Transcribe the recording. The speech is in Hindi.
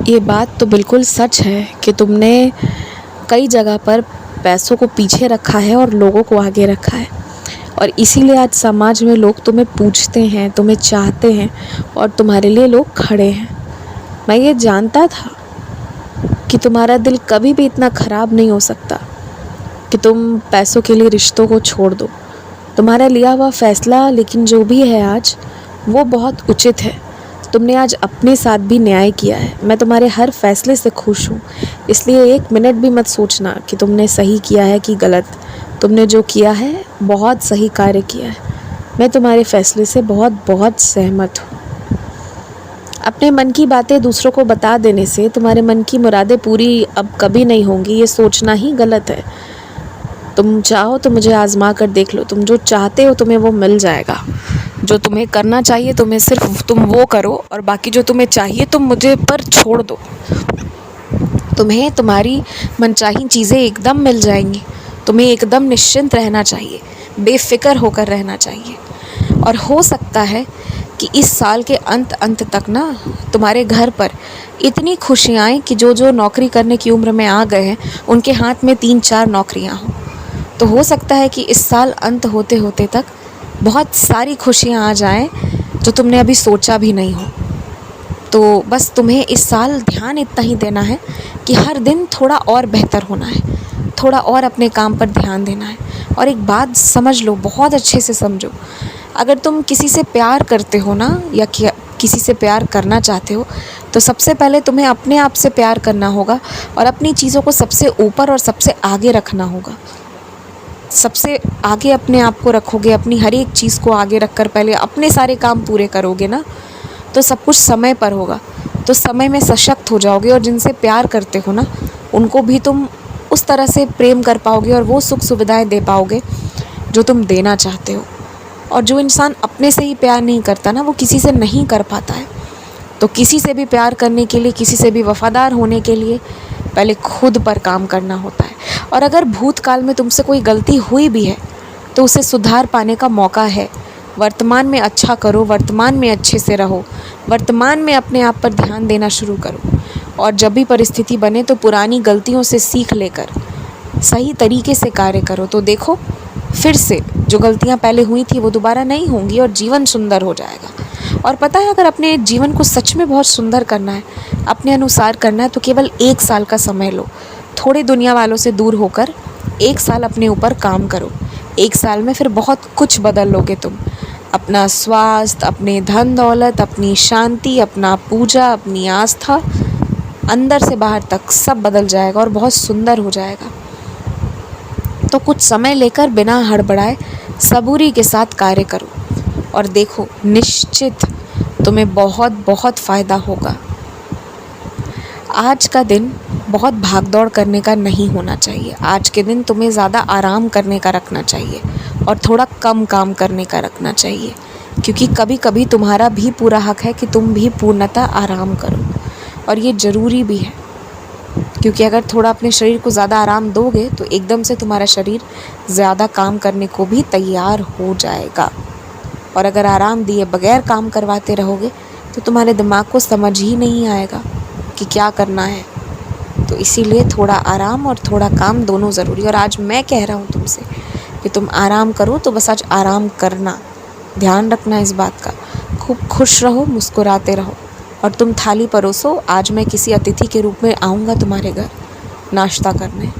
ये बात तो बिल्कुल सच है कि तुमने कई जगह पर पैसों को पीछे रखा है और लोगों को आगे रखा है, और इसीलिए आज समाज में लोग तुम्हें पूछते हैं, तुम्हें चाहते हैं और तुम्हारे लिए लोग खड़े हैं। मैं ये जानता था कि तुम्हारा दिल कभी भी इतना ख़राब नहीं हो सकता कि तुम पैसों के लिए रिश्तों को छोड़ दो। तुम्हारा लिया हुआ फ़ैसला लेकिन जो भी है आज, वो बहुत उचित है। तुमने आज अपने साथ भी न्याय किया है। मैं तुम्हारे हर फ़ैसले से खुश हूँ, इसलिए एक मिनट भी मत सोचना कि तुमने सही किया है कि गलत। तुमने जो किया है बहुत सही कार्य किया है। मैं तुम्हारे फ़ैसले से बहुत बहुत सहमत हूँ। अपने मन की बातें दूसरों को बता देने से तुम्हारे मन की मुरादें पूरी अब कभी नहीं होंगी, ये सोचना ही गलत है। तुम चाहो तो मुझे आज़मा कर देख लो। तुम जो चाहते हो तुम्हें वो मिल जाएगा। जो तुम्हें करना चाहिए तुम्हें सिर्फ तुम वो करो, और बाकी जो तुम्हें चाहिए तुम मुझे पर छोड़ दो। तुम्हें तुम्हारी मनचाही चीज़ें एकदम मिल जाएंगी। तुम्हें एकदम निश्चिंत रहना चाहिए, बेफ़िक्र होकर रहना चाहिए। और हो सकता है कि इस साल के अंत तक ना तुम्हारे घर पर इतनी खुशियाँ आएँ कि जो नौकरी करने की उम्र में आ गए हैं उनके हाथ में 3-4 नौकरियाँ हों। तो हो सकता है कि इस साल अंत होते होते तक बहुत सारी खुशियाँ आ जाएं जो तुमने अभी सोचा भी नहीं हो। तो बस तुम्हें इस साल ध्यान इतना ही देना है कि हर दिन थोड़ा और बेहतर होना है, थोड़ा और अपने काम पर ध्यान देना है। और एक बात समझ लो, बहुत अच्छे से समझो, अगर तुम किसी से प्यार करते हो ना, या किसी से प्यार करना चाहते हो, तो सबसे पहले तुम्हें अपने आप से प्यार करना होगा और अपनी चीज़ों को सबसे ऊपर और सबसे आगे रखना होगा। सबसे आगे अपने आप को रखोगे, अपनी हर एक चीज़ को आगे रखकर पहले अपने सारे काम पूरे करोगे ना, तो सब कुछ समय पर होगा। तो समय में सशक्त हो जाओगे, और जिनसे प्यार करते हो ना उनको भी तुम उस तरह से प्रेम कर पाओगे और वो सुख सुविधाएं दे पाओगे जो तुम देना चाहते हो। और जो इंसान अपने से ही प्यार नहीं करता ना, वो किसी से नहीं कर पाता है। तो किसी से भी प्यार करने के लिए, किसी से भी वफ़ादार होने के लिए पहले खुद पर काम करना होता है। और अगर भूतकाल में तुमसे कोई गलती हुई भी है तो उसे सुधार पाने का मौका है। वर्तमान में अच्छा करो, वर्तमान में अच्छे से रहो, वर्तमान में अपने आप पर ध्यान देना शुरू करो। और जब भी परिस्थिति बने तो पुरानी गलतियों से सीख लेकर सही तरीके से कार्य करो। तो देखो, फिर से जो गलतियाँ पहले हुई थी वो दोबारा नहीं होंगी और जीवन सुंदर हो जाएगा। और पता है, अगर अपने जीवन को सच में बहुत सुंदर करना है, अपने अनुसार करना है, तो केवल 1 साल का समय लो। थोड़े दुनिया वालों से दूर होकर 1 साल अपने ऊपर काम करो। 1 साल में फिर बहुत कुछ बदल लोगे तुम। अपना स्वास्थ्य, अपने धन दौलत, अपनी शांति, अपना पूजा, अपनी आस्था, अंदर से बाहर तक सब बदल जाएगा और बहुत सुंदर हो जाएगा। तो कुछ समय लेकर बिना हड़बड़ाए सबूरी के साथ कार्य करो, और देखो निश्चित तुम्हें बहुत बहुत फ़ायदा होगा। आज का दिन बहुत भागदौड़ करने का नहीं होना चाहिए। आज के दिन तुम्हें ज़्यादा आराम करने का रखना चाहिए और थोड़ा कम काम करने का रखना चाहिए, क्योंकि कभी कभी तुम्हारा भी पूरा हक है कि तुम भी पूर्णतः आराम करो। और ये ज़रूरी भी है, क्योंकि अगर थोड़ा अपने शरीर को ज़्यादा आराम दोगे तो एकदम से तुम्हारा शरीर ज़्यादा काम करने को भी तैयार हो जाएगा। और अगर आराम दिए बगैर काम करवाते रहोगे तो तुम्हारे दिमाग को समझ ही नहीं आएगा कि क्या करना है। तो इसीलिए थोड़ा आराम और थोड़ा काम दोनों ज़रूरी। और आज मैं कह रहा हूँ तुमसे कि तुम आराम करो, तो बस आज आराम करना, ध्यान रखना इस बात का। खूब खुश रहो, मुस्कुराते रहो, और तुम थाली परोसो। आज मैं किसी अतिथि के रूप में आऊँगा तुम्हारे घर नाश्ता करने।